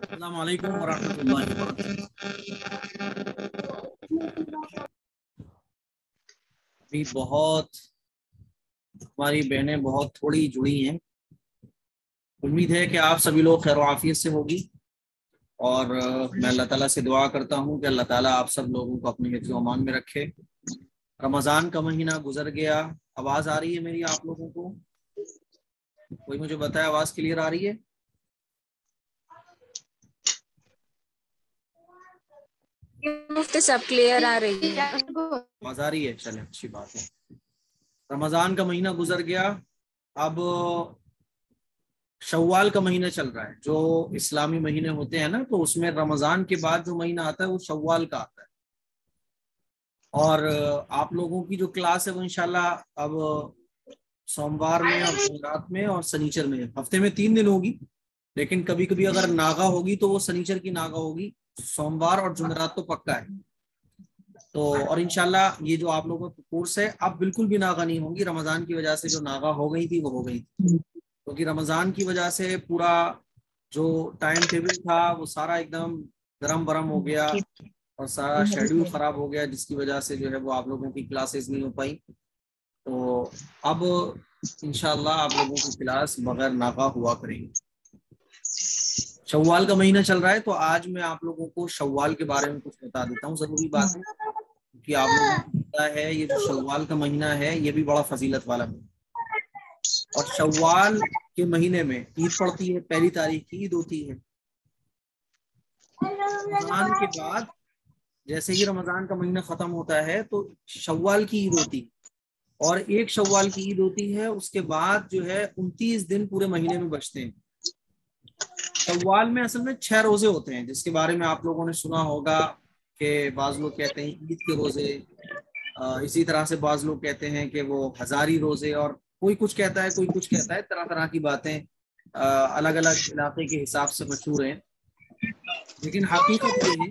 السلام علیکم ورحمۃ اللہ وبرکاتہ۔ ابھی ہماری بہنیں بہت تھوڑی جڑی ہیں، امید ہے کہ آپ سبھی لوگ خیر و عافیت سے ہوگی، اور میں اللہ تعالیٰ سے دعا کرتا ہوں کہ اللہ تعالیٰ آپ سب لوگوں کو اپنے حفظ و امان میں رکھے۔ رمضان کا مہینہ گزر گیا، آواز آ رہی ہے میری آپ لوگوں کو؟ کوئی مجھے بتائے آواز کلیئر آ رہی ہے؟ مفتی سب کلیئر آ رہی ہے، آواز آ رہی ہے؟ چلیں اچھی بات ہے۔ رمضان کا مہینہ گزر گیا، اب شوال کا مہینہ چل رہا ہے۔ جو اسلامی مہینے ہوتے ہیں نا، تو اس میں رمضان کے بعد جو مہینہ آتا ہے وہ شوال کا آتا ہے، اور آپ لوگوں کی جو کلاس ہے وہ انشاءاللہ اب سوموار میں اور رات میں اور سنیچر میں، ہفتے میں 3 دن ہوگی، لیکن کبھی کبھی اگر ناغا ہوگی تو وہ سنیچر کی ناغا ہوگی، سوموار اور جمعرات تو پکا ہے۔ تو اور انشاءاللہ یہ جو آپ لوگوں کا کورس ہے اب بالکل بھی ناغا نہیں ہوگی، رمضان کی وجہ سے جو ناغا ہو گئی تھی وہ ہو گئی تھی، کیونکہ رمضان کی وجہ سے پورا جو ٹائم ٹیبل تھا وہ سارا ایک دم گرم برم ہو گیا اور سارا شیڈیول خراب ہو گیا، جس کی وجہ سے جو ہے وہ آپ لوگوں کی کلاسز نہیں ہو پائی۔ تو اب انشاءاللہ آپ لوگوں کی کلاس بغیر ناغا ہوا کریں گے۔ شوال کا مہینہ چل رہا ہے، تو آج میں آپ لوگوں کو شوال کے بارے میں کچھ بتا دیتا ہوں، ضروری بات ہے کہ آپ لوگوں کو پتا ہے یہ جو شوال کا مہینہ ہے یہ بھی بڑا فضیلت والا مہینہ، اور شوال کے مہینے میں عید پڑتی ہے، پہلی تاریخ کی عید ہوتی ہے۔ رمضان کے بعد جیسے ہی رمضان کا مہینہ ختم ہوتا ہے تو شوال کی عید ہوتی ہے، اور 1 شوال کی عید ہوتی ہے، اس کے بعد جو ہے 29 دن پورے مہینے میں بچتے ہیں۔ شوال میں اصل میں 6 روزے ہوتے ہیں، جس کے بارے میں آپ لوگوں نے سنا ہوگا کہ بعض لوگ کہتے ہیں عید کے روزے، اسی طرح سے بعض لوگ کہتے ہیں کہ وہ ہزاری روزے، اور کوئی کچھ کہتا ہے کوئی کچھ کہتا ہے، طرح طرح کی باتیں الگ الگ علاقے کے حساب سے مشہور ہیں، لیکن حقیقت یہ ہے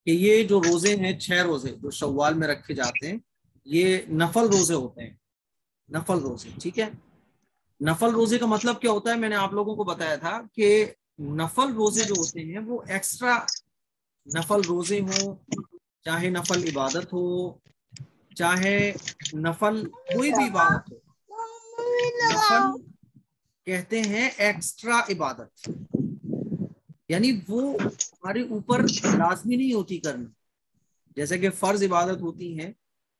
کہ یہ جو روزے ہیں 6 روزے جو شوال میں رکھے جاتے ہیں یہ نفل روزے ہوتے ہیں، نفل روزے، ٹھیک ہے۔ نفل روزے کا مطلب کیا ہوتا ہے؟ میں نے آپ لوگوں کو بتایا تھا کہ نفل روزے جو ہوتے ہیں وہ ایکسٹرا نفل روزے ہوں، چاہے نفل عبادت ہو، چاہے نفل کوئی بھی عبادت ہو، نفل کہتے ہیں ایکسٹرا عبادت، یعنی وہ ہمارے اوپر لازمی نہیں ہوتی کرنا، جیسے کہ فرض عبادت ہوتی ہیں،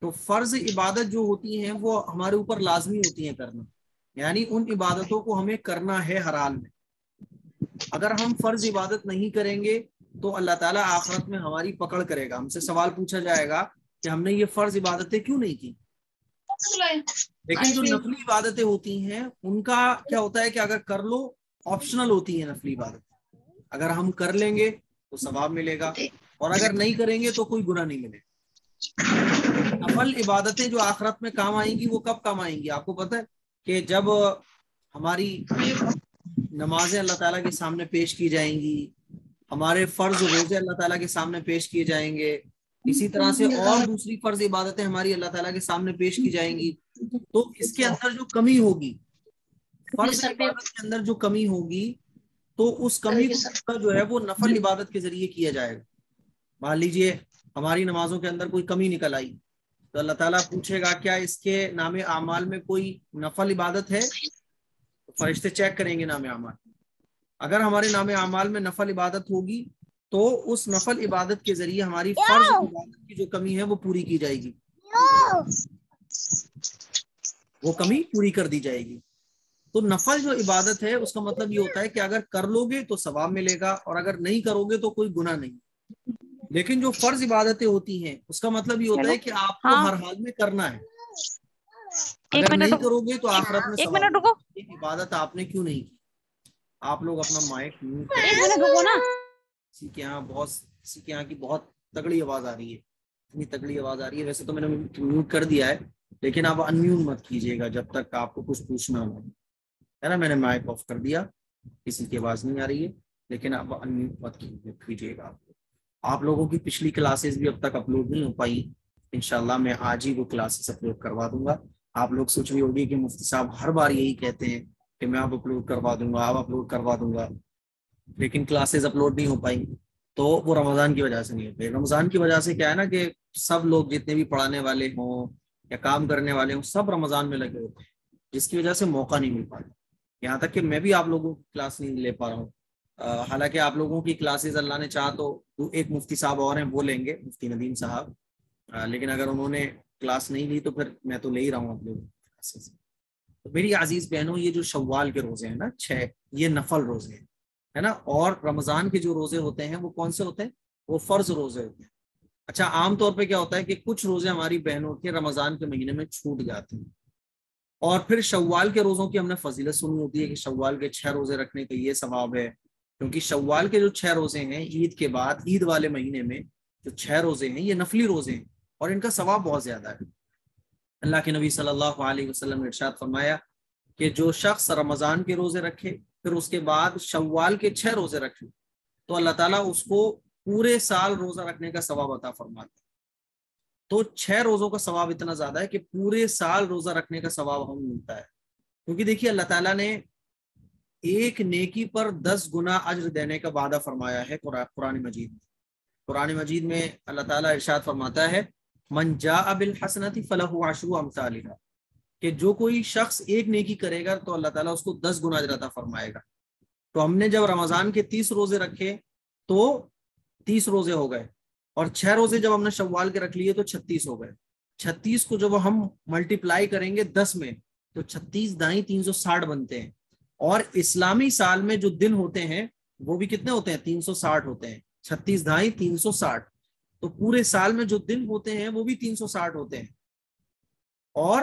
تو فرض عبادت جو ہوتی ہیں وہ ہمارے اوپر لازمی ہوتی ہیں کرنا، یعنی ان عبادتوں کو ہمیں کرنا ہے ہر حال میں۔ اگر ہم فرض عبادت نہیں کریں گے تو اللہ تعالیٰ آخرت میں ہماری پکڑ کرے گا، ہم سے سوال پوچھا جائے گا کہ ہم نے یہ فرض عبادتیں کیوں نہیں کی۔ لیکن جو نفلی عبادتیں ہوتی ہیں ان کا کیا ہوتا ہے کہ اگر کر لو، آپشنل ہوتی ہیں نفلی عبادت، اگر ہم کر لیں گے تو ثواب ملے گا، اور اگر نہیں کریں گے تو کوئی گناہ نہیں ملے گا۔ نفل عبادتیں جو آخرت میں کام آئیں گی وہ کب کام آئیں گی؟ آپ کو پتہ ہے کہ جب ہماری نمازیں اللہ تعالیٰ کے سامنے پیش کی جائیں گی، ہمارے فرض روزے اللہ تعالیٰ کے سامنے پیش کیے جائیں گے، اسی طرح سے اور دوسری فرض عبادتیں ہماری اللہ تعالیٰ کے سامنے پیش کی جائیں گی، تو اس کے اندر جو کمی ہوگی، فرض عبادت کے اندر جو کمی ہوگی، تو اس کمی کو جو ہے وہ نفل عبادت کے ذریعے کیا جائے گا۔ مان لیجئے ہماری نمازوں کے اندر کوئی کمی نکل آئی، تو اللہ تعالیٰ پوچھے گا کیا اس کے نام اعمال میں کوئی نفل عبادت ہے؟ فرشتے چیک کریں گے نام اعمال، اگر ہمارے نام اعمال میں نفل عبادت ہوگی تو اس نفل عبادت کے ذریعے ہماری فرض عبادت کی جو کمی ہے وہ پوری کی جائے گی، وہ کمی پوری کر دی جائے گی۔ تو نفل جو عبادت ہے اس کا مطلب یہ ہوتا ہے کہ اگر کر لو گے تو ثواب ملے گا، اور اگر نہیں کرو گے تو کوئی گناہ نہیں۔ لیکن جو فرض عبادتیں ہوتی ہیں اس کا مطلب یہ ہوتا ہے کہ آپ کو ہر حال میں کرنا ہے، اگر نہیں کرو گے تو آخرت میں ثواب ملے گا۔ یہ عبادت آپ نے کیوں نہیں کی؟ آپ لوگ اپنا مائک میوٹ کریں، کسی کے یہاں کی بہت تگڑی آواز آ رہی ہے، اتنی تگڑی آواز آ رہی ہے، ویسے تو میں نے میوٹ کر دیا ہے لیکن آپ انمیوٹ مت کیجیے گا جب تک آپ کو کچھ پوچھنا ہو، ہے نا۔ میں نے مائک آف کر دیا، کسی کی آواز نہیں آ رہی ہے، لیکن آپ انمیوٹ مت کیجیے گا۔ آپ لوگوں کی پچھلی کلاسز بھی اب تک اپلوڈ نہیں ہو پائی، انشاءاللہ میں آج ہی وہ کلاسز اپلوڈ کروا دوں گا۔ آپ لوگ سوچ رہی ہوگی کہ مفتی صاحب ہر بار یہی کہتے ہیں کہ میں اب اپلوڈ کروا دوں گا، اب اپلوڈ کروا دوں گا، لیکن کلاسز اپلوڈ نہیں ہو پائیں، تو وہ رمضان کی وجہ سے نہیں ہو پائی۔ رمضان کی وجہ سے کیا ہے نا کہ سب لوگ جتنے بھی پڑھانے والے ہوں یا کام کرنے والے ہوں سب رمضان میں لگے ہوتے ہیں، جس کی وجہ سے موقع نہیں مل پاتا، یہاں تک کہ میں بھی آپ لوگوں کی کلاس نہیں لے پا رہا ہوں۔ حالانکہ آپ لوگوں کی کلاسز اللہ نے چاہا تو ایک مفتی صاحب اور ہیں وہ لیں گے، مفتی ندیم صاحب، لیکن اگر انہوں نے کلاس نہیں لی تو پھر میں تو لے ہی رہا ہوں آپ لوگوں کی کلاسز۔ میری عزیز بہنوں، یہ جو شوال کے روزے ہیں نا 6، یہ نفل روزے ہیں، ہے نا، اور رمضان کے جو روزے ہوتے ہیں وہ کون سے ہوتے ہیں؟ وہ فرض روزے ہوتے ہیں۔ اچھا، عام طور پہ کیا ہوتا ہے کہ کچھ روزے ہماری بہنوں کے رمضان کے مہینے میں چھوٹ جاتے ہیں، اور پھر شوال کے روزوں کی ہم نے فضیلت سنی ہوتی ہے کہ شوال کے 6 روزے رکھنے کا یہ ثواب ہے، کیونکہ شوال کے جو 6 روزے ہیں عید کے بعد، عید والے مہینے میں جو 6 روزے ہیں یہ نفلی روزے ہیں، اور ان کا ثواب بہت زیادہ ہے۔ اللہ کے نبی صلی اللہ علیہ وسلم نے ارشاد فرمایا کہ جو شخص رمضان کے روزے رکھے پھر اس کے بعد شوال کے 6 روزے رکھے تو اللہ تعالیٰ اس کو پورے سال روزہ رکھنے کا ثواب عطا فرماتا ہے۔ تو 6 روزوں کا ثواب اتنا زیادہ ہے کہ پورے سال روزہ رکھنے کا ثواب ہمیں ملتا ہے، کیونکہ دیکھیے اللہ تعالیٰ نے ایک نیکی پر 10 گنا اجر دینے کا وعدہ فرمایا ہے قرآن مجید میں۔ قرآن مجید میں اللہ تعالیٰ ارشاد فرماتا ہے من جاء بالحسنۃ فلہ عشر امثالھا، کہ جو کوئی شخص ایک نیکی کرے گا تو اللہ تعالیٰ اس کو 10 گنا اجر عطا فرمائے گا۔ تو ہم نے جب رمضان کے 30 روزے رکھے تو 30 روزے ہو گئے، اور 6 روزے جب ہم نے شوال کے رکھ لیے تو 36 ہو گئے۔ 36 کو جب ہم ملٹیپلائی کریں گے 10 میں تو 36 دائیں 360 بنتے ہیں، اور اسلامی سال میں جو دن ہوتے ہیں وہ بھی کتنے ہوتے ہیں؟ 360 ہوتے ہیں۔ 36 دائیں 360، تو پورے سال میں جو دن ہوتے ہیں وہ بھی 360 ہوتے ہیں، اور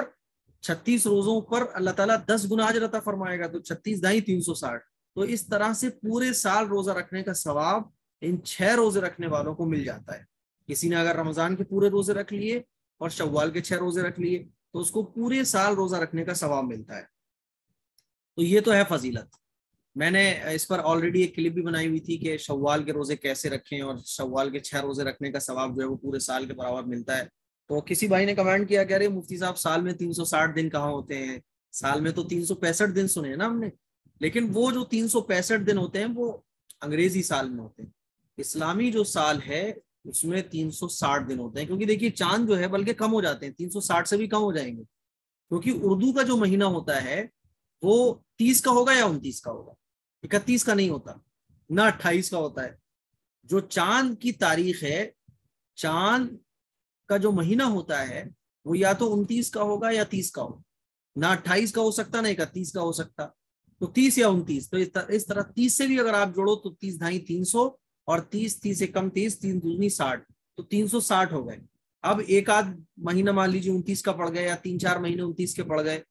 36 روزوں پر اللہ تعالیٰ 10 گنا اجر عطا فرمائے گا، تو 36 دائیں 360۔ تو اس طرح سے پورے سال روزہ رکھنے کا ثواب ان 6 روزے رکھنے والوں کو مل جاتا ہے۔ کسی نے اگر رمضان کے پورے روزے رکھ لیے اور شوال کے 6 روزے رکھ لیے تو اس کو پورے سال روزہ رکھنے کا ثواب ملتا ہے۔ تو یہ تو ہے فضیلت۔ میں نے اس پر آلریڈی ایک کلپ بھی بنائی ہوئی تھی کہ شوال کے روزے کیسے رکھیں، اور شوال کے 6 روزے رکھنے کا ثواب جو ہے وہ پورے سال کے برابر ملتا ہے۔ تو کسی بھائی نے کمنٹ کیا کہ ارے مفتی صاحب سال میں 360 دن کہاں ہوتے ہیں؟ سال میں تو 365 دن سنے ہیں نا ہم نے، لیکن وہ جو 365 دن ہوتے ہیں وہ انگریزی سال میں ہوتے ہیں۔ اسلامی جو سال ہے اس میں 360 دن ہوتے ہیں، کیونکہ دیکھیے چاند جو ہے بلکہ کم ہو جاتے ہیں، 360 سے بھی کم ہو جائیں گے، کیونکہ اردو کا جو مہینہ ہوتا ہے وہ 30 کا ہوگا یا 29 کا ہوگا، 31 کا نہیں ہوتا، نہ 28 کا ہوتا ہے۔ جو چاند کی تاریخ ہے، چاند کا جو مہینہ ہوتا ہے وہ یا تو 29 کا ہوگا یا 30 کا ہوگا، نہ 28 کا ہو سکتا نہ 31 کا ہو سکتا، تو 30 یا 29۔ تو اس طرح 30 سے بھی اگر آپ جوڑو تو 30 دھائی 300، اور 30 سے کم 30، 3 دونی 60، تو 360 ہو گئے۔ اب ایک آدھ مہینہ مان لیجیے 29 کا پڑ گئے، یا 3-4 مہینے 29 کے پڑ گئے،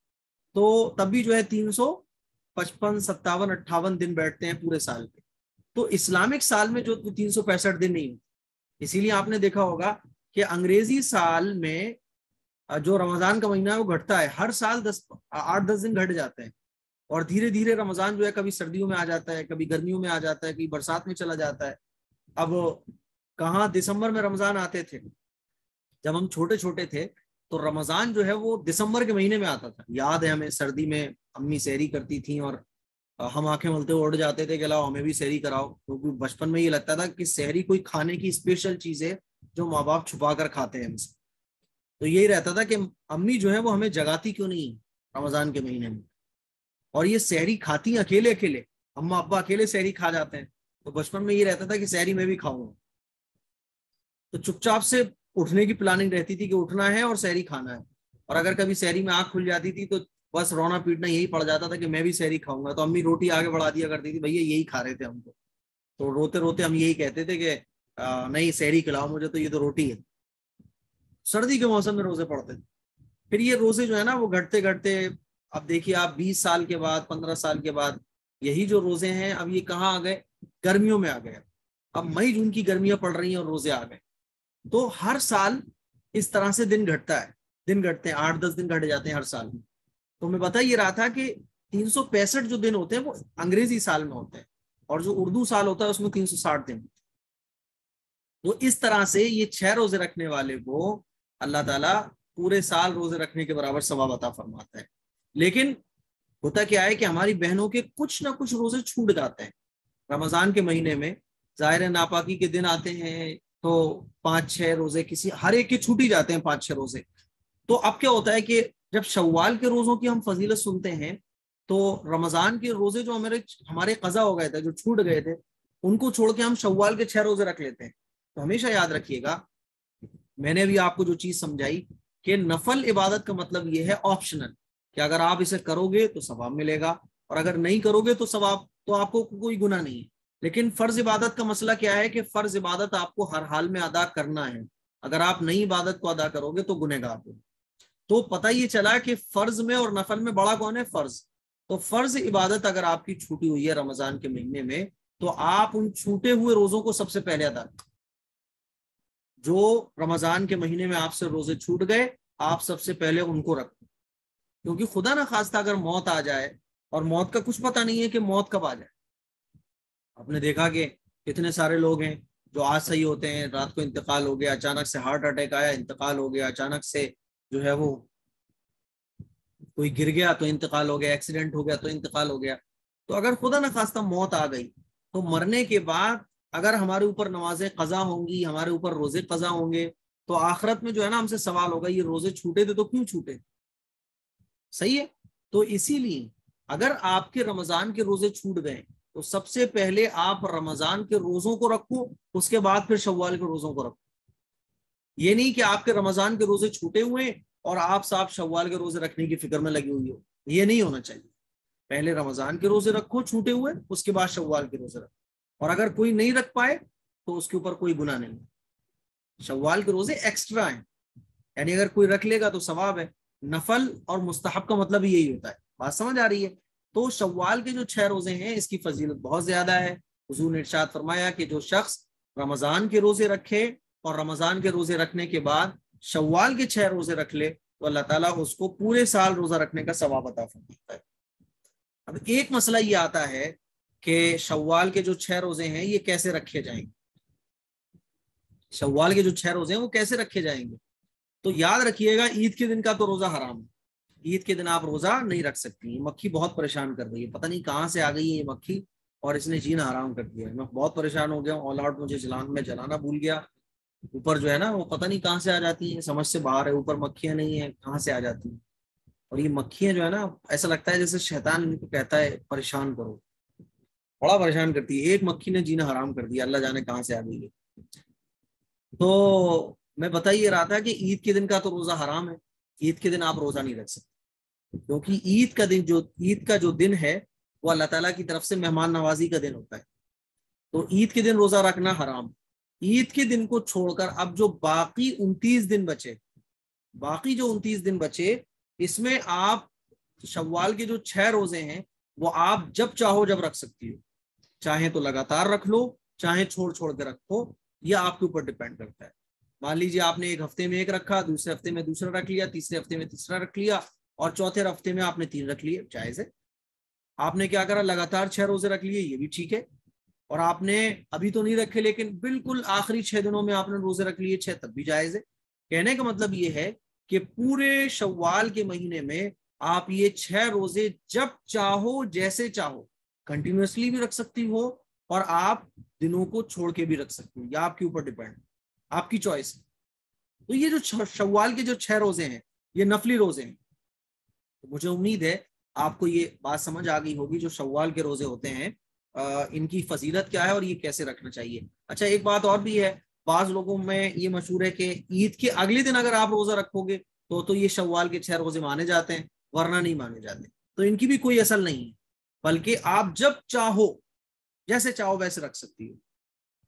تو تب بھی جو ہے 355 57 58 دن بیٹھتے ہیں پورے سال کے۔ تو اسلامک سال میں جو 365 دن نہیں ہوتے، اسی لیے آپ نے دیکھا ہوگا کہ انگریزی سال میں جو رمضان کا مہینہ ہے وہ گھٹتا ہے، ہر سال 8-10 دن گھٹ جاتے ہیں، اور دھیرے دھیرے رمضان جو ہے کبھی سردیوں میں آ جاتا ہے، کبھی گرمیوں میں آ جاتا ہے، کبھی برسات میں چلا جاتا ہے۔ اب کہاں دسمبر میں رمضان آتے تھے، جب ہم چھوٹے چھوٹے تھے تو رمضان جو ہے وہ دسمبر کے مہینے میں آتا تھا۔ یاد ہے ہمیں سردی میں امی سحری کرتی تھیں اور ہم آنکھیں ملتے اڑ جاتے تھے کہ لاؤ ہمیں بھی سحری کراؤ، کیونکہ بچپن میں یہ لگتا تھا کہ سحری کوئی کھانے کی اسپیشل چیز ہے جو ماں باپ چھپا کر کھاتے ہیں ہم سے۔ تو یہی رہتا تھا کہ امی جو ہے وہ ہمیں جگاتی کیوں نہیں رمضان کے مہینے میں، اور یہ سحری کھاتی اکیلے اکیلے، اما ابا اکیلے سحری کھا جاتے ہیں۔ تو بچپن میں یہ رہتا تھا کہ سحری میں بھی کھاؤں گا، تو چپ چاپ سے اٹھنے کی پلاننگ رہتی تھی کہ اٹھنا ہے اور سحری کھانا ہے، اور اگر کبھی سحری میں آنکھ کھل جاتی تھی تو بس رونا پیٹنا یہی پڑ جاتا تھا کہ میں بھی سحری کھاؤں گا۔ تو امی روٹی آگے بڑھا دیا کرتی تھی، بھیا یہی کھا رہے تھے ہم تو روتے روتے ہم یہی کہتے تھے کہ نہیں سحری کھلاؤ مجھے، تو یہ تو روٹی ہے۔ سردی کے موسم میں روزے پڑتے تھے۔ پھر یہ روزے جو ہے نا وہ گھٹتے گھٹتے اب دیکھیے آپ 20 سال کے بعد 15 سال کے بعد یہی جو روزے ہیں اب یہ کہاں آ گئے؟ گرمیوں میں آ گئے۔ اب مئی جون کی گرمیاں پڑ رہی ہیں اور روزے آ گئے، تو ہر سال اس طرح سے دن گھٹتا ہے، دن گھٹتے ہیں، 8-10 دن گھٹ جاتے ہیں ہر سال میں۔ تو میں بتا یہ رہا تھا کہ 365 جو دن ہوتے ہیں وہ انگریزی سال میں ہوتے ہیں، اور جو اردو سال ہوتا ہے اس میں 360 دن۔ تو اس طرح سے یہ 6 روزے رکھنے والے کو اللہ تعالیٰ پورے سال روزے رکھنے کے برابر ثواب عطا فرماتا ہے. لیکن ہوتا کیا ہے کہ ہماری بہنوں کے کچھ نہ کچھ روزے چھوٹ جاتے ہیں رمضان کے مہینے میں. ظاہر ناپاکی کے دن آتے ہیں تو 5-6 روزے کسی ہر ایک کے چھوٹ ہی جاتے ہیں 5-6 روزے. تو اب کیا ہوتا ہے کہ جب شوال کے روزوں کی ہم فضیلت سنتے ہیں تو رمضان کے روزے جو ہمارے قضا ہو گئے تھے، جو چھوٹ گئے تھے، ان کو چھوڑ کے ہم شوال کے 6 روزے رکھ لیتے ہیں. تو ہمیشہ یاد رکھیے گا، میں نے بھی آپ کو جو چیز سمجھائی کہ نفل عبادت کا مطلب یہ ہے آپشنل، کہ اگر آپ اسے کرو گے تو ثواب ملے گا، اور اگر نہیں کرو گے تو ثواب، تو آپ کو کوئی گناہ نہیں ہے. لیکن فرض عبادت کا مسئلہ کیا ہے کہ فرض عبادت آپ کو ہر حال میں ادا کرنا ہے. اگر آپ نئی عبادت کو ادا کرو گے تو گنہگار ہو. تو پتہ یہ چلا کہ فرض میں اور نفل میں بڑا کون ہے؟ فرض. تو فرض عبادت اگر آپ کی چھوٹی ہوئی ہے رمضان کے مہینے میں تو آپ ان چھوٹے ہوئے روزوں کو سب سے پہلے ادا کریں. جو رمضان کے مہینے میں آپ سے روزے چھوٹ گئے، آپ سب سے پہلے ان کو رکھیں، کیونکہ خدا نہ خواستہ اگر موت آ جائے، اور موت کا کچھ پتہ نہیں ہے کہ موت کب آ جائے. آپ نے دیکھا کہ کتنے سارے لوگ ہیں جو آج صحیح ہوتے ہیں، رات کو انتقال ہو گیا، اچانک سے ہارٹ اٹیک آیا، انتقال ہو گیا، اچانک سے جو ہے وہ کوئی گر گیا تو انتقال ہو گیا، ایکسیڈنٹ ہو گیا تو انتقال ہو گیا. تو اگر خدا نہ خواستہ موت آ گئی تو مرنے کے بعد اگر ہمارے اوپر نمازیں قضا ہوں گی، ہمارے اوپر روزے قضا ہوں گے، تو آخرت میں جو ہے نا ہم سے سوال ہوگا یہ روزے چھوٹے تھے تو کیوں چھوٹے؟ صحیح ہے. تو اسی لیے اگر آپ کے رمضان کے روزے چھوٹ گئے تو سب سے پہلے آپ رمضان کے روزوں کو رکھو، اس کے بعد پھر شوال کے روزوں کو رکھو. یہ نہیں کہ آپ کے رمضان کے روزے چھوٹے ہوئے اور آپ صاحب شوال کے روزے رکھنے کی فکر میں لگی ہوئی ہو. یہ نہیں ہونا چاہیے. پہلے رمضان کے روزے رکھو چھوٹے ہوئے، اس کے بعد شوال کے روزے رکھو. اور اگر کوئی نہیں رکھ پائے تو اس کے اوپر کوئی گناہ نہیں. شوال کے روزے ایکسٹرا ہیں، یعنی اگر کوئی رکھ لے گا تو ثواب ہے. نفل اور مستحب کا مطلب یہی ہوتا ہے. بات سمجھ آ رہی ہے؟ تو شوال کے جو 6 روزے ہیں اس کی فضیلت بہت زیادہ ہے. حضور نے ارشاد فرمایا کہ جو شخص رمضان کے روزے رکھے اور رمضان کے روزے رکھنے کے بعد شوال کے 6 روزے رکھ لے تو اللہ تعالیٰ اس کو پورے سال روزہ رکھنے کا ثواب عطا فرماتا ہے. اب ایک مسئلہ یہ آتا ہے کہ شوال کے جو 6 روزے ہیں یہ کیسے رکھے جائیں گے؟ شوال کے جو 6 روزے ہیں وہ کیسے رکھے جائیں گے؟ تو یاد رکھیے گا، عید کے دن کا تو روزہ حرام ہے. عید کے دن آپ روزہ نہیں رکھ سکتی. یہ مکھی بہت پریشان کر رہی ہے، پتہ نہیں کہاں سے آ گئی ہے یہ مکھی اور اس نے جینا حرام کر دیا ہے. میں بہت پریشان ہو گیا ہوں. آل آؤٹ مجھے جلانا بھول گیا. اوپر جو ہے نا وہ پتہ نہیں کہاں سے آ جاتی ہیں، سمجھ سے باہر ہے. اوپر مکھیاں نہیں ہیں، کہاں سے آ جاتی ہیں. اور یہ مکھیاں جو ہے نا ایسا لگتا ہے جیسے شیطان ان کو کہتا ہے پریشان کرو. بڑا پریشان کرتی ہے. ایک مکھی نے جینا حرام کر دیا، اللہ جانے کہاں سے آ گئی ہے. تو میں بتا یہ رہا تھا کہ عید کے دن کا تو روزہ حرام ہے. عید کے دن آپ روزہ نہیں رکھ سکتے، کیونکہ عید کا جو دن ہے وہ اللہ تعالیٰ کی طرف سے مہمان نوازی کا دن ہوتا ہے. تو عید کے دن روزہ رکھنا حرام. عید کے دن کو چھوڑ کر اب جو باقی 29 دن بچے اس میں آپ شوال کے جو 6 روزے ہیں وہ آپ جب چاہو جب رکھ سکتی ہو. چاہیں تو لگاتار رکھ لو، چاہیں چھوڑ کے رکھو، یہ آپ کے اوپر ڈیپینڈ کرتا ہے. مان لیجیے آپ نے ایک ہفتے میں ایک رکھا، دوسرے ہفتے میں دوسرا رکھ لیا، تیسرے ہفتے میں تیسرا رکھ لیا، اور چوتھے ہفتے میں آپ نے 3 رکھ لیے، جائز ہے. آپ نے کیا کرا؟ لگاتار 6 روزے رکھ لیے، یہ بھی ٹھیک ہے. اور آپ نے ابھی تو نہیں رکھے لیکن بالکل آخری 6 دنوں میں آپ نے روزے رکھ لیے 6، تب بھی جائز ہے. کہنے کا مطلب یہ ہے کہ پورے شوال کے مہینے میں آپ یہ 6 روزے جب چاہو جیسے چاہو کنٹینیوسلی بھی رکھ سکتی ہو، اور آپ دنوں کو چھوڑ کے بھی رکھ سکتی ہو. یہ آپ کے اوپر ڈیپینڈ، آپ کی چوائس ہے. تو یہ جو شوال کے جو 6 روزے ہیں یہ نفلی روزے ہیں. مجھے امید ہے آپ کو یہ بات سمجھ آ گئی ہوگی جو شوال کے روزے ہوتے ہیں ان کی فضیلت کیا ہے اور یہ کیسے رکھنا چاہیے. اچھا ایک بات اور بھی ہے، بعض لوگوں میں یہ مشہور ہے کہ عید کے اگلے دن اگر آپ روزہ رکھو گے تو یہ شوال کے 6 روزے مانے جاتے ہیں، ورنہ نہیں مانے جاتے. تو ان کی بھی کوئی اصل نہیں ہے، بلکہ آپ جب چاہو جیسے چاہو ویسے رکھ سکتی ہو.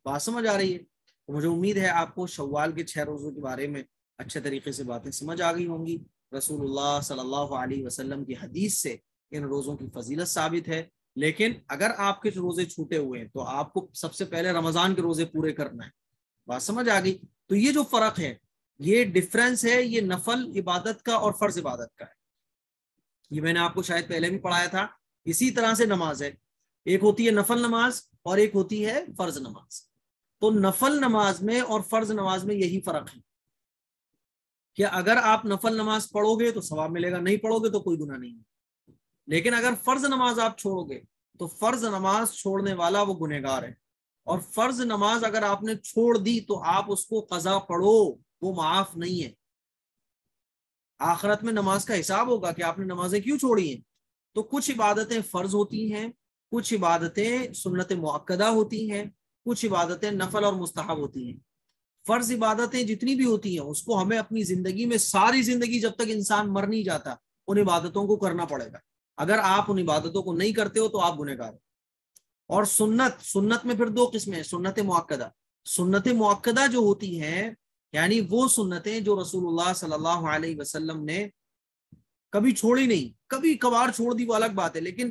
بات سمجھ آ رہی ہے؟ تو مجھے امید ہے آپ کو شوال کے 6 روزوں کے بارے میں اچھے طریقے سے باتیں سمجھ آ گئی ہوں گی. رسول اللہ صلی اللہ علیہ وسلم کی حدیث سے ان روزوں کی فضیلت ثابت ہے. لیکن اگر آپ کے روزے چھوٹے ہوئے ہیں تو آپ کو سب سے پہلے رمضان کے روزے پورے کرنا ہے. بات سمجھ آ گئی؟ تو یہ جو فرق ہے، یہ ڈفرینس ہے، یہ نفل عبادت کا اور فرض عبادت کا ہے. یہ میں نے آپ کو شاید پہلے بھی پڑھایا تھا. اسی طرح سے نماز ہے، ایک ہوتی ہے نفل نماز اور ایک ہوتی ہے فرض نماز. تو نفل نماز میں اور فرض نماز میں یہی فرق ہے. کہ اگر آپ نفل نماز پڑھو گے تو ثواب ملے گا, نہیں پڑھو گے تو کوئی گناہ نہیں ہے. لیکن اگر فرض نماز آپ چھوڑو گے تو فرض نماز چھوڑنے والا وہ گنہگار ہے, اور فرض نماز اگر آپ نے چھوڑ دی تو آپ اس کو قضا پڑھو, وہ معاف نہیں ہے. آخرت میں نماز کا حساب ہوگا کہ آپ نے نمازیں کیوں چھوڑی ہیں. تو کچھ عبادتیں فرض ہوتی ہیں, کچھ عبادتیں سنت مؤکدہ ہوتی ہیں, کچھ عبادتیں نفل اور مستحب ہوتی ہیں. فرض عبادتیں جتنی بھی ہوتی ہیں اس کو ہمیں اپنی زندگی میں ساری زندگی جب تک انسان مر نہیں جاتا ان عبادتوں کو کرنا پڑے گا. اگر آپ ان عبادتوں کو نہیں کرتے ہو تو آپ گنہگار ہو. اور سنت میں پھر دو قسمیں ہیں, سنت مؤکدہ. سنت مؤکدہ جو ہوتی ہیں یعنی وہ سنتیں جو رسول اللہ صلی اللہ علیہ وسلم نے کبھی چھوڑی نہیں, کبھی کبھار چھوڑ دی وہ الگ بات ہے, لیکن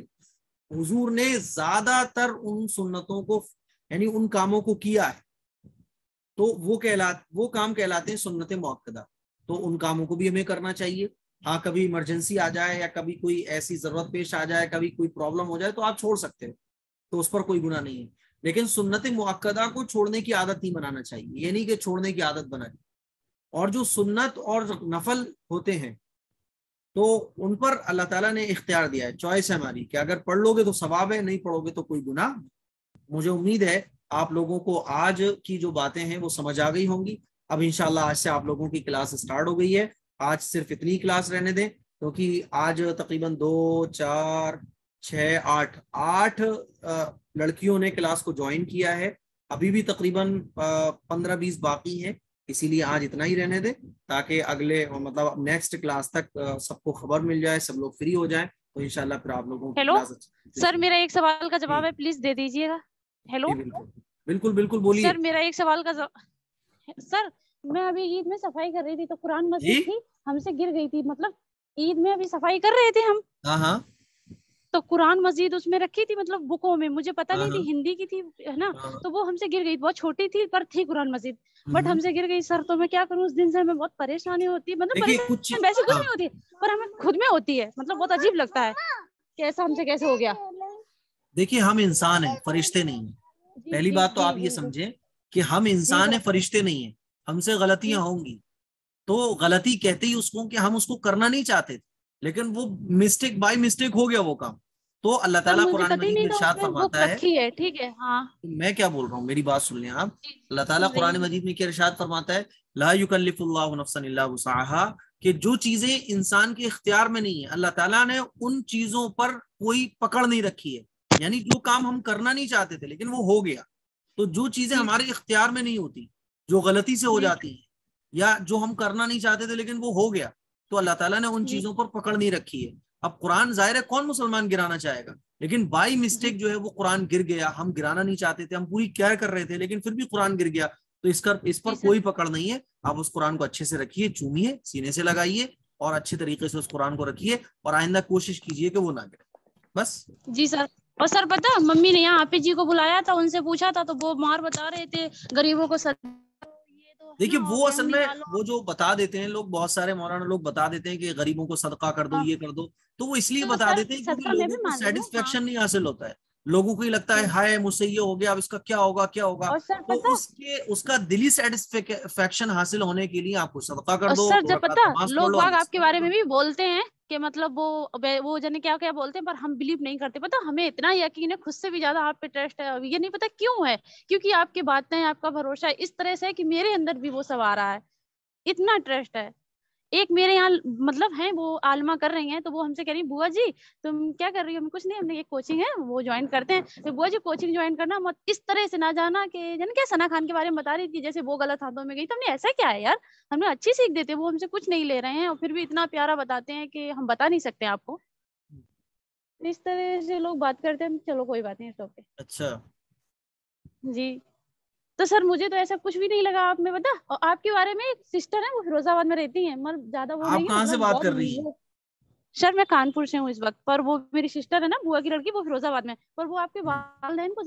حضور نے زیادہ تر ان سنتوں کو یعنی ان کاموں کو کیا ہے, تو وہ کام کہلاتے ہیں سنت مؤکدہ. تو ان کاموں کو بھی ہمیں کرنا چاہیے. ہاں کبھی ایمرجنسی آ جائے یا کبھی کوئی ایسی ضرورت پیش آ جائے, کبھی کوئی پرابلم ہو جائے تو آپ چھوڑ سکتے ہو, تو اس پر کوئی گناہ نہیں ہے. لیکن سنت مؤکدہ کو چھوڑنے کی عادت نہیں بنانا چاہیے, یہ نہیں کہ چھوڑنے کی عادت بنانی. اور جو سنت اور نفل ہوتے ہیں تو ان پر اللہ تعالیٰ نے اختیار دیا ہے, چوائس ہے ہماری کہ اگر پڑھ لو گے تو ثواب ہے, نہیں پڑھو گے تو کوئی گناہ. مجھے امید ہے آپ لوگوں کو آج کی جو باتیں ہیں وہ سمجھ آ گئی ہوں گی. اب انشاءاللہ آج سے آپ لوگوں کی کلاس سٹارٹ ہو گئی ہے. آج صرف اتنی کلاس رہنے دیں, کیونکہ آج تقریباً 2 4 6 8 لڑکیوں نے کلاس کو جوائن کیا ہے. ابھی بھی تقریباً 15-20 باقی ہیں, اسی لیے آج اتنا ہی رہنے دیں تاکہ اگلے مطلب نیکسٹ کلاس تک سب کو خبر مل جائے, سب لوگ فری ہو جائیں, تو انشاءاللہ پھر آپ لوگوں کی کلاس. سر میرا ایک سوال کا جواب ہے, پلیز دے دیجیے گا. ہیلو بالکل بالکل بولیے. سر میرا ایک سوال کا سر میں ابھی عید میں صفائی کر رہی تھی تو قرآن مسجد تھی, ہم سے گر گئی تھی. مطلب عید میں ابھی صفائی کر رہے تھے ہم, ہاں تو قرآن مسجد اس میں رکھی تھی, مطلب بکوں میں, مجھے پتا نہیں تھی ہندی کی تھی ہے نا, تو وہ ہم سے گر گئی. بہت چھوٹی تھی پر تھی قرآن مسجد, بٹ ہم سے گر گئی سر. تو میں کیا کروں, اس دن سے ہمیں بہت پریشانی ہوتی ہے. مطلب پریشانی ویسے کچھ نہیں ہوتی پر ہمیں خود میں ہوتی ہے, مطلب بہت عجیب لگتا ہے کہ ایسا ہم سے کیسے ہو گیا. دیکھیے ہم انسان ہیں, فرشتے نہیں ہیں. پہلی بات تو آپ یہ سمجھیں کہ ہم انسان ہیں, فرشتے نہیں ہیں. ہم سے غلطیاں ہوں گی تو غلطی کہتے ہی اس کو کہ ہم اس کو کرنا نہیں چاہتے, لیکن وہ مسٹیک بائی مسٹیک ہو گیا وہ کام. تو اللہ تعالیٰ قرآن مجید میں ارشاد فرماتا ہے, ٹھیک ہے ہاں میں کیا بول رہا ہوں میری بات سن لیں آپ. اللہ تعالیٰ قرآن مجید میں کیا ارشاد فرماتا ہے, لا یکلف اللہ نفسا الا وسعها, کہ جو چیزیں انسان کے اختیار میں نہیں ہیں اللہ تعالیٰ نے ان چیزوں پر کوئی پکڑ نہیں رکھی ہے. یعنی جو کام ہم کرنا نہیں چاہتے تھے لیکن وہ ہو گیا, تو جو چیزیں ہمارے اختیار میں نہیں ہوتی, جو غلطی سے ہو جاتی ہیں یا جو ہم کرنا نہیں چاہتے تھے لیکن وہ ہو گیا, تو اللہ تعالیٰ نے ان چیزوں پر پکڑ نہیں رکھی ہے. اب قرآن ظاہر ہے کون مسلمان گرانا چاہے گا, لیکن بائی مسٹیک جو ہے وہ قرآن گر گیا, ہم گرانا نہیں چاہتے تھے, ہم پوری کیئر کر رہے تھے لیکن پھر بھی قرآن گر گیا, تو اس پر کوئی پکڑ نہیں ہے. آپ اس قرآن کو اچھے سے رکھیے, چومیے, سینے سے لگائیے اور اچھے طریقے سے اس قرآن کو رکھیے, اور آئندہ کوشش کیجیے کہ وہ نہ گرے, بس. جی سر. اور سر پتا ممی نے یہاں آپی جی کو بلایا تھا, ان سے پوچھا تھا تو وہ مار بتا رہے تھے غریبوں کو. دیکھیے وہ اصل میں وہ جو بتا دیتے ہیں لوگ, بہت سارے مولانا لوگ بتا دیتے ہیں کہ غریبوں کو صدقہ کر دو, یہ کر دو, تو وہ اس لیے بتا دیتے ہیں کیونکہ لوگوں کو سیٹسفیکشن نہیں حاصل ہوتا ہے. لوگوں کو ہی لگتا ہے ہائے مجھ سے یہ ہو گیا, اب اس کا کیا ہوگا کیا ہوگا, تو اس کا دلی سیٹسفیکشن حاصل ہونے کے لیے آپ کو صدقہ کر دو. سر جب پتا لوگ باگ آپ کے بارے میں بھی بولتے ہیں کہ مطلب وہ جانے کیا کیا بولتے ہیں, پر ہم بلیو نہیں کرتے. پتا ہمیں اتنا یقین ہے, خود سے بھی زیادہ آپ پہ ٹرسٹ ہے. یہ نہیں پتا کیوں ہے, کیونکہ آپ کی باتیں, آپ کا بھروسہ اس طرح سے ہے کہ میرے اندر بھی وہ سب آ رہا ہے, اتنا ٹرسٹ ہے. ایک میرے یہاں مطلب ہیں وہ عالمہ کر رہی ہیں, تو وہ ہم سے کہہ رہی ہیں بوا جی تم کیا کر رہی ہو. ہم کچھ نہیں, ہم نے ایک کوچنگ ہے وہ جوائن کرتے ہیں. بوا جی کوچنگ جوائن کرنا مت اس طرح سے نہ جانا کہ جن کیا ثنا خان کے بارے میں بتا رہی تھی جیسے وہ غلط ہاتھوں میں گئی. تو ہم نے ایسا کیا ہے یار, ہم نے اچھی سیکھ دیتے, وہ ہم سے کچھ نہیں لے رہے ہیں اور پھر بھی اتنا پیارا بتاتے ہیں کہ ہم بتا نہیں سکتے آپ کو. اس طرح سے لوگ بات کرتے ہیں. چلو کوئی بات نہیں, اوکے. اچھا جی. تو سر مجھے تو ایسا کچھ بھی نہیں لگا آپ میں بتا. اور آپ کے بارے میں ایک سسٹر ہے, وہ فیروز آباد میں رہتی ہیں, مطلب زیادہ وہ نہیں ہے. کہاں سے بات کر رہی ہیں؟ سر میں کانپور سے ہوں اس وقت, پر وہ میری سسٹر ہے نا بوا کی لڑکی, وہ فیروز آباد میں, پر وہ آپ کے والدین کو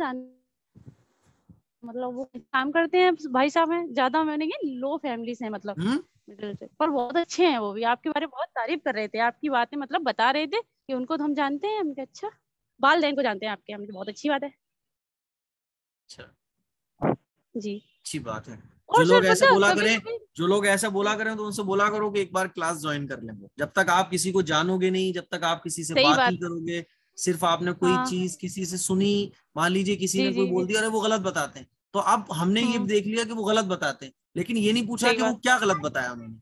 مطلب وہ کام کرتے ہیں بھائی صاحب ہیں, زیادہ میں نے لو فیملیز ہیں مطلب مڈل سے, پر بہت اچھے ہیں. وہ بھی آپ کے بارے میں بہت تعریف کر رہے تھے, آپ کی باتیں مطلب بتا رہے تھے کہ ان کو تو ہم جانتے ہیں. ہم کہ اچھا والدین کو جانتے ہیں آپ کے, ہم بہت اچھی بات ہے. اچھا جی اچھی بات ہے. اور جو لوگ سر ایسے پتہ بولا کبھی کریں کبھی جو لوگ ایسا بولا کریں تو ان سے بولا کرو کہ ایک بار کلاس جوائن کر لیں. وہ جب تک آپ کسی کو جانو گے نہیں, جب تک آپ کسی سے صحیح بات بات. نہیں کرو گے, صرف آپ نے کوئی ہاں چیز کسی سے سنی, مان لیجیے کسی جی نے کوئی جی جی. بول دیا ارے وہ غلط بتاتے ہیں, تو اب ہم نے یہ دیکھ لیا کہ وہ غلط بتاتے ہیں, لیکن یہ نہیں پوچھا صحیح کہ وہ بات. کیا غلط بتایا انہوں نے.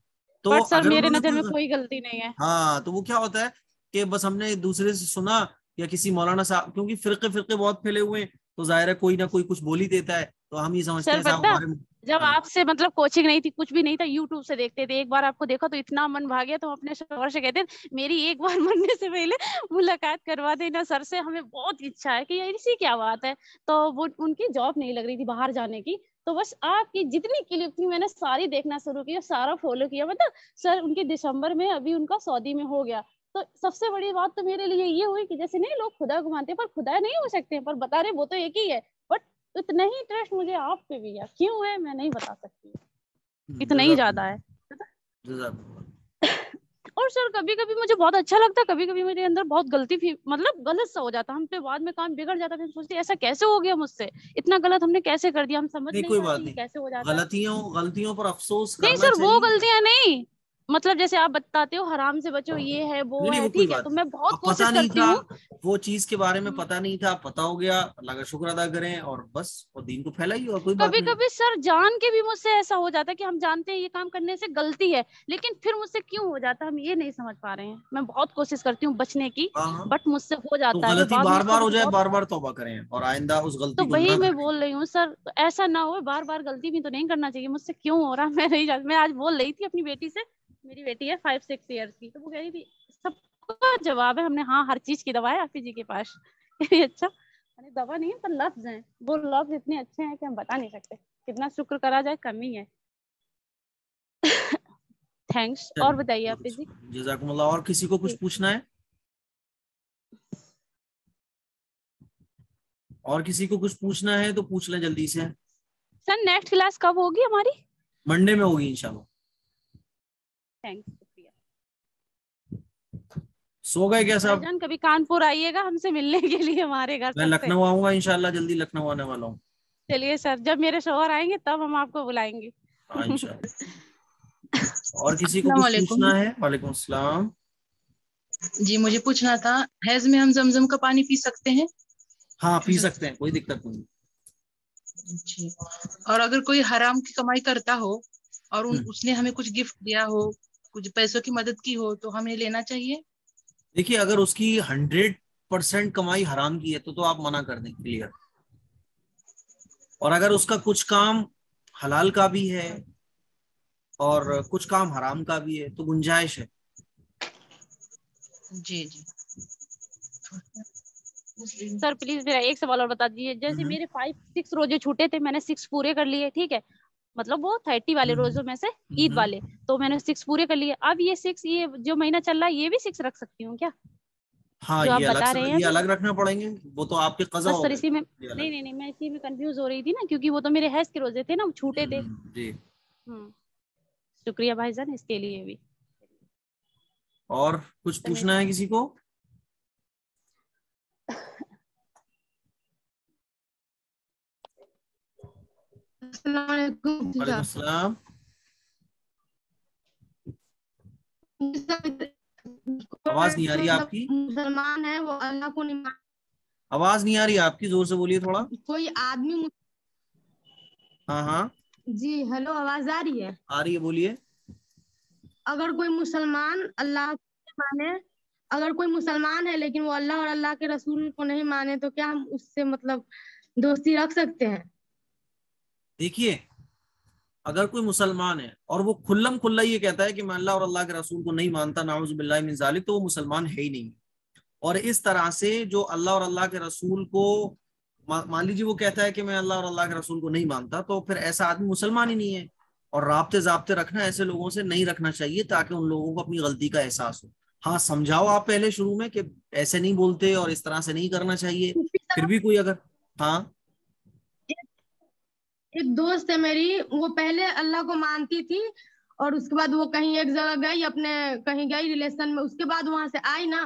تو بٹ سر اگر میرے انہوں نے نظر میں کوئی, کوئی غلطی نہیں ہے. ہاں تو وہ کیا ہوتا ہے کہ بس ہم نے دوسرے سے سنا, یا کسی مولانا صاحب, کیونکہ فرقے بہت پھیلے ہوئے ہیں, تو ظاہر ہے کوئی نہ کوئی کچھ بول ہی دیتا ہے, تو ہم یہ سمجھتے سر ہیں صاحب پتہ ہمارے. جب ہاں آپ سے مطلب کوچنگ نہیں تھی, کچھ بھی نہیں تھا, یوٹیوب سے دیکھتے تھے, ایک بار آپ کو دیکھا تو اتنا من بھا گیا, تو ہم اپنے شوہر سے کہتے ہیں میری ایک بار مرنے سے پہلے ملاقات کروا دینا سر سے, ہمیں بہت اچھا ہے کہ یار اسی کیا بات ہے. تو وہ ان کی جاب نہیں لگ رہی تھی باہر جانے کی, تو بس آپ کی جتنی کلپ تھی میں نے ساری دیکھنا شروع کیا, سارا فالو کیا. مطلب سر ان کے دسمبر میں ابھی ان کا سعودی میں ہو گیا. تو سب سے بڑی بات تو میرے لیے یہ ہوئی کہ جیسے نہیں لوگ خدا کو مانتے پر خدا نہیں ہو سکتے, پر بتا رہے وہ تو ایک ہی ہے, بٹ اتنا ہی ٹرسٹ مجھے آپ پہ بھی ہے. کیوں ہے میں نہیں بتا سکتی, اتنا ہی زیادہ ہے. اور سر کبھی کبھی مجھے بہت اچھا لگتا ہے, کبھی کبھی میرے اندر بہت غلطی مطلب غلط سا ہو جاتا, ہم پہ بعد میں کام بگڑ جاتا, پھر سوچتے ایسا کیسے ہو گیا مجھ سے, اتنا غلط ہم نے کیسے کر دیا, ہم سمجھ نہیں نہیں کوئی بات پاتے یہ نہیں, کیسے ہو جاتا ہے. غلطیوں پر افسوس نہیں کرنا سر وہ چاہیے. غلطیاں نہیں, مطلب جیسے آپ بتاتے ہو حرام سے بچو, یہ ہے وہ نہیں ہے, وہ کوئی ٹھیک ہے, بات تو نہیں, میں بہت اب پتہ کوشش نہیں کرتی تھا, ہوں. وہ چیز کے بارے میں پتہ نہیں تھا, پتہ ہو گیا, اللہ کا شکر ادا کریں, اور بس اور دین کو پھیلائیے, اور کوئی بات کبھی نہیں. کبھی سر جان کے بھی مجھ سے ایسا ہو جاتا ہے کہ ہم جانتے ہیں یہ کام کرنے سے غلطی ہے, لیکن پھر مجھ سے کیوں ہو جاتا ہے ہم یہ نہیں سمجھ پا رہے ہیں. میں بہت کوشش کرتی ہوں بچنے کی, ہاں ہاں, بٹ مجھ سے ہو تو جاتا ہے. پھر غلطی بعد میں بار بار ہو مجھے جائے, بہت, بار بار توبہ کریں, اور آئندہ اس تو غلطی کو وہی نہ میں کریں. بول رہی ہوں سر, ایسا نہ ہو بار بار غلطی بھی تو نہیں کرنا چاہیے. مجھ سے کیوں ہو رہا میں نہیں جانتی. میں آج بول رہی تھی اپنی بیٹی سے, میری بیٹی ہے 5-6 ایئرس کی, تو وہ کہہ رہی تھی سب کا جواب ہے, ہم نے ہاں ہر چیز کی دوا ہے حافظ جی کے پاس. اچھا دوا نہیں ہے پر لفظ ہیں, وہ لفظ اتنے اچھے ہیں کہ ہم بتا نہیں سکتے, کتنا شکر کرا جائے کمی ہے. تھینکس. اور بتائیے حافظ جی. جزاکم اللہ. اور کسی کو کچھ پوچھنا ہے؟ اور کسی کو کچھ پوچھنا ہے تو پوچھ لیں جلدی سے. سر نیکسٹ کلاس کب ہوگی ہماری؟ منڈے میں ہوگی انشاءاللہ. تھینکس, شکریہ. سو گئے کیا بھائی صاحب؟ جان کبھی کانپور آئیے گا ہم سے ملنے کے لیے, ہمارے گھر میں سر سے. لکھنؤ آؤں گا انشاءاللہ, جلدی لکھنؤ آنے والا ہوں. چلیے سر, جب میرے شوہر آئیں گے تب ہم آپ کو بلائیں گے. ہاں انشاءاللہ. اور کسی کو السلام کچھ علیکم. پوچھنا ہے؟ وعلیکم السلام. جی مجھے پوچھنا تھا, حیض میں ہم زمزم کا پانی پی سکتے ہیں؟ ہاں پی سکتے ہیں, کوئی دقت نہیں. جی. اور اگر کوئی حرام کی کمائی کرتا ہو اور ہوں. اس نے ہمیں کچھ گفٹ دیا ہو, کچھ پیسوں کی مدد کی ہو, تو ہمیں لینا چاہیے؟ دیکھیے اگر اس کی 100% کمائی حرام کی ہے تو آپ منع کر دیں, کلیئر. اور اگر اس کا کچھ کام حلال کا بھی ہے اور کچھ کام حرام کا بھی ہے تو گنجائش ہے. جی جی. سر پلیز میرا ایک سوال اور بتا دیجیے, جیسے میرے 5-6 روزے چھوٹے تھے, میں نے 6 پورے کر لیے, ٹھیک ہے, مطلب وہ 30 والے روزوں میں سے عید والے, تو میں نے 6 پورے کر لیے. اب یہ 6 یہ جو مہینہ چل رہا ہے یہ بھی 6 رکھ سکتی ہوں کیا, ہاں جو آپ یہ بتا رہے ہیں یہ ابھی؟ الگ رکھنا پڑیں گے, وہ تو آپ کے قضا بس ہو سر گئے. اسی میں یہ الگ. نہیں میں اسی میں کنفیوز ہو رہی تھی نا, کیونکہ وہ تو میرے حیض کے روزے تھے نا, وہ چھوٹے تھے. جی. شکریہ بھائی جان اس کے لیے بھی. اور کچھ پوچھنا ہے کسی کو؟ السلام علیکم. وعلیکم السلام. آواز نہیں آ رہی ہے آپ کی, مسلمان ہے وہ اللہ کو نہیں آواز نہیں آ رہی ہے آپ کی, زور سے بولیے تھوڑا. کوئی آدمی. ہاں ہاں جی ہیلو, آواز آ رہی ہے؟ آ رہی ہے, بولیے. اگر کوئی مسلمان اللہ مانے, اگر کوئی مسلمان ہے لیکن وہ اللہ اور اللہ کے رسول کو نہیں مانے, تو کیا ہم اس سے مطلب دوستی رکھ سکتے ہیں؟ دیکھیے اگر کوئی مسلمان ہے اور وہ کھلم کھلا یہ کہتا ہے کہ میں اللہ اور اللہ کے رسول کو نہیں مانتا, نعوذ باللہ من ذالک, تو وہ مسلمان ہے ہی نہیں. اور اس طرح سے جو اللہ اور اللہ کے رسول کو مان لیجیے وہ کہتا ہے کہ میں اللہ اور اللہ کے رسول کو نہیں مانتا, تو پھر ایسا آدمی مسلمان ہی نہیں ہے. اور رابطے ضابطے رکھنا ایسے لوگوں سے نہیں رکھنا چاہیے تاکہ ان لوگوں کو اپنی غلطی کا احساس ہو. ہاں سمجھاؤ آپ پہلے شروع میں کہ ایسے نہیں بولتے اور اس طرح سے نہیں کرنا چاہیے, پھر بھی کوئی اگر. ہاں ایک دوست ہے میری, وہ پہلے اللہ کو مانتی تھی, اور اس کے بعد وہ کہیں ایک جگہ گئی, اپنے کہیں گئی ریلیشن میں, اس کے بعد وہاں سے آئی نا,